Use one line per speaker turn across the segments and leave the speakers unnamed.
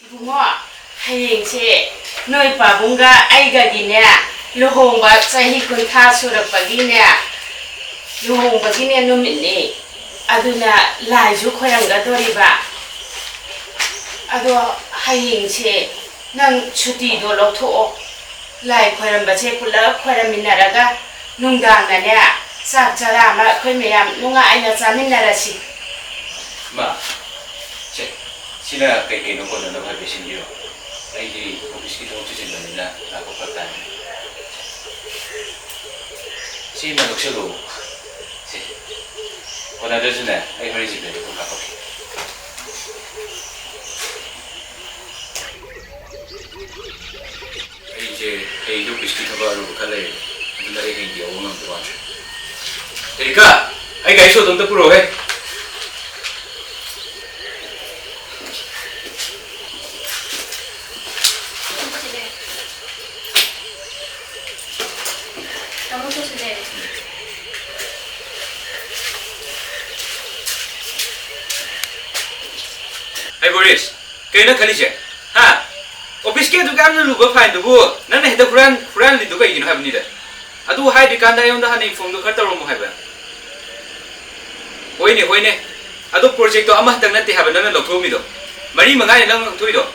Bunga hayengse noi pabunga aigagine luhongba sahi kuntha surapagine luhongba gine numitni aduna laiju khoyanga doriba ado hayengse nang chuti do lokho lai khoyamba che pula khoyraminaraga nungdang na ne sak chara ma khoi meyam nunga aina chaminarasi
ma che sina kai no kono no bhabe sindio ai di office ki thong chusin na na ko pata si ma lokshelo che kona dezuna ai hori jibe ko ka ko ai je ai do office ki thobaru kale na ai hindi o no to Erika ai gai so dum ta puro he Hey Boris, kena khali che? Ha? Office ke dukan lu ba fine du bu. Nan he da Quran li du ka yin ha ni da. Adu hai dukan da yong da han inform du khatar mo hai ba. Hoine. Adu project to amah dang na te ha ba nan lo thu mi do. Mari mangai lang thui do.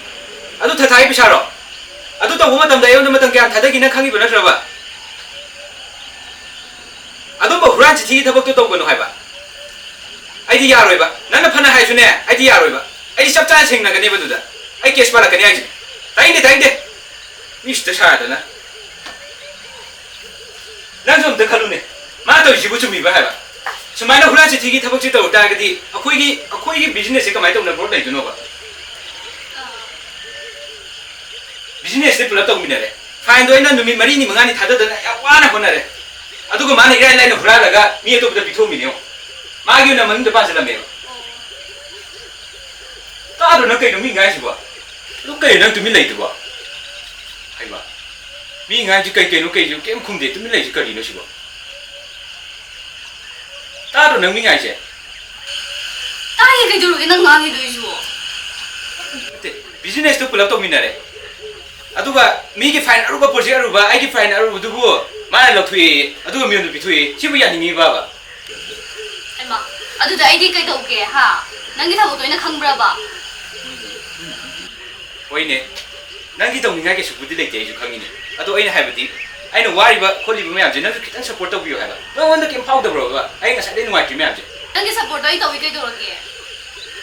Adu tha thai pi sha ro. Adu to ma tam da yong da ma tang kya tha da gi na khangi ba na tra ba. Adu ba Quran chi thi thabak to to ko no hai ba. Ai di ya roi ba. Nan na phana hai su ne. Ai di ya roi ba. Ai sab cha sing na ga ne ba du da. Ai case pala ka ne ai. Tai de. Mister sha da na. Nan som da khalu ne. Ma to ji bu chu mi ba hai ba. Sumai na Quran chi thi gi thabak chi to ta ga di. Akoi gi business ka mai to na bro dai du no ba. Business de pula to mi ne re. Fine do ina nu mi mari ni manga ni tha da na ya wa na ko na re. Adu ko ma ne irai lai no Quran la ga mi to da bi tho mi ne. Ma gi na man de pa sa la me. Ta do na kai no mi ngai si ba. Lu kai nang tu mi lai tu ba. Hai ba. Mi ngai ji kai no kai ju kem khum de tu mi lai ji ka ri no si ba. Ta do nang mi ngai che.
Ta ye kai ju nang ngang gi ju.
Business tu pula to mi na re. Adu ba mi gi fine aru ba project aru ba ai gi fine aru du bu. Ma la thui adu mi no bi thui chi bu ya ni mi ba ba.
Ai ma. Adu da ai di kai to ke ha. Nang gi thabo to ina khang bra ba.
Hoine nangi tong ngai ke supudi le te ju khangi ni ado aina haibati aina wari ba kholi ba myam je nang kitang support to biyo haba no wanda kem phau da bro ba ai nga sa de nuai ti myam je
Nang gi support ai to wi kai to ke.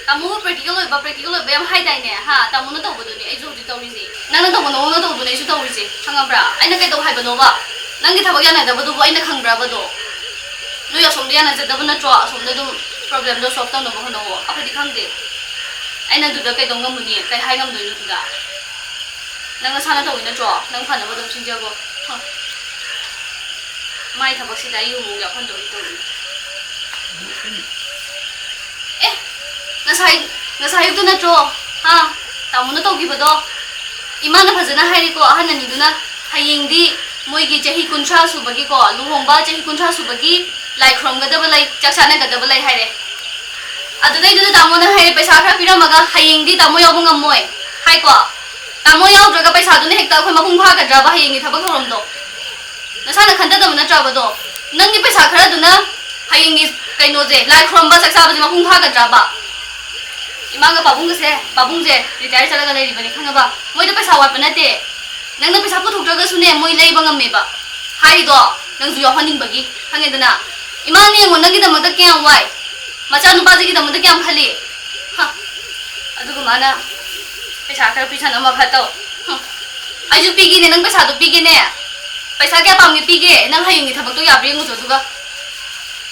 Tamu practical ba am hai dai ne ha. Tamu na to bu du ni ai ju di to ri si. Nang na to no na to bu ne su to ri si. Khang bra. Aina kai to hai ba no ba. Nang gi thabo ya na da bu du aina khang bra ba do. No ya som dia na je da bu na tro som da du problem do solve to no ba no. Apa di khang de. Aina du da kai to ngam ni kai hai ngam du nu da. Nang sana to ina tro nang phan ba do chin ja go. Mai thabo si dai yu ya phan do to. Eh, nasayog to na tro. Ha, tamu na to gi ba do. Ima na phajana hai ri ko ahan ni du na hayeng di moi gi jahi kuntra su bagi ko luhong ba jahi kuntra su bagi lai khrom ga da ba lai chaksana ga da ba lai hai re. Adu dai du tamu na hai paisa khra pira maga hayeng di tamu yobung am moi. Hai ko. Tamu yaw dra ga paisa du ne hekta khoi mapung pha ga dra ba hayeng gi thabak thorom do. Nasana khanda da na tra ba do. Nang gi paisa khra du na hayeng gi kai no je lai khrom ba saksa ba ji mapung pha ga dra ba. Ima ga babung se babung je retire chala ga lai ri ba ni khanga ba. Moi da paisa wat ba na te. Nang na paisa pu thuk dra ga su ne moi lai ba ngam me ba. Hai do nang ju yo haning ba gi khange da na. Ima ni ngo nang gi da ma da kyam wai. Macha nu ba ji gi da ma da kyam khali. Ha. Adu ko mana paisa khar picha na ma pha to. Ai ju pi gi ne nang paisa do pi gi ne. Paisa kya pam gi pi ge nang hayung gi thabak to ya bri ngo jo du ga.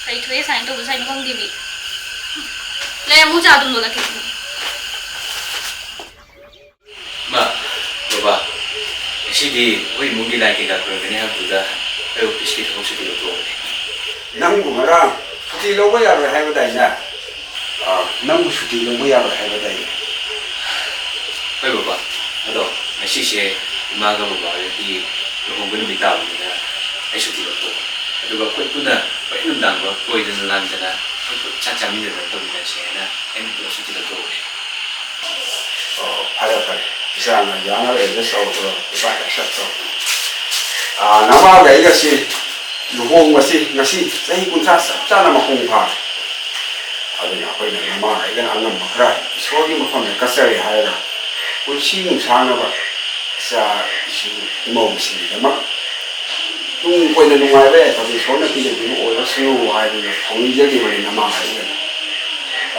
Kai thwe sign to bu sign khang di mi. Le mu cha dum lo la ke.
ma ba si di oi mu gi lai ke ga ko ne ha du da ai office ki thong su di lo to
nang bu mara suti lo ba ya ro hai ba dai na nang bu suti lo ba ya ro hai ba dai
ai ba ado ma si se ma ga ba di lo hong bu ni ta ni na ai su di lo to adu ba ko tu na ba nu dang ba ko i den lan da na cha cha mi de to ni na che na em lo su di lo to
fare fare bisogna yana le adesso lo fa certo nama ga iga si luhong masi ngasi sahi kunsa sana makung pa aduna koi na nama iga anam makra sogi makam ne kasari haira kunsi nung sana ba sa isu mom si dama tung koi na nungai be tapi sona pile pile oil snow haira phong jagi mali nama iga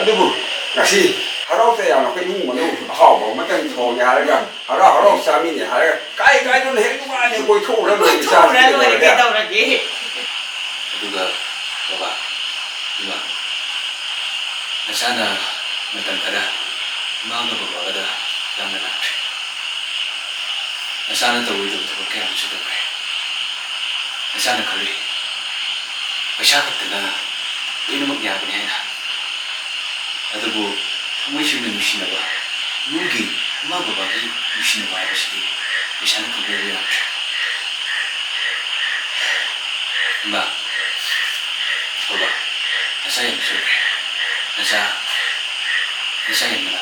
adubu ngasi harau te yang koi nung manu hao ba matang thong ya haira harau sami ne haira kai kai don he nungai ne koi thu ra
Koi thu ra loi ke dau ra ge.
Aduga baba ima nasana matan kada mama baba kada yamna nasana to wido to ke am suda kai nasana khali pasha katna ina mak ya bane na adubu thamai shim ni mishina ba mugi ma baba gi mishina ba ba shi nasana khali ya ma baba nasa yang suka nasa yang mana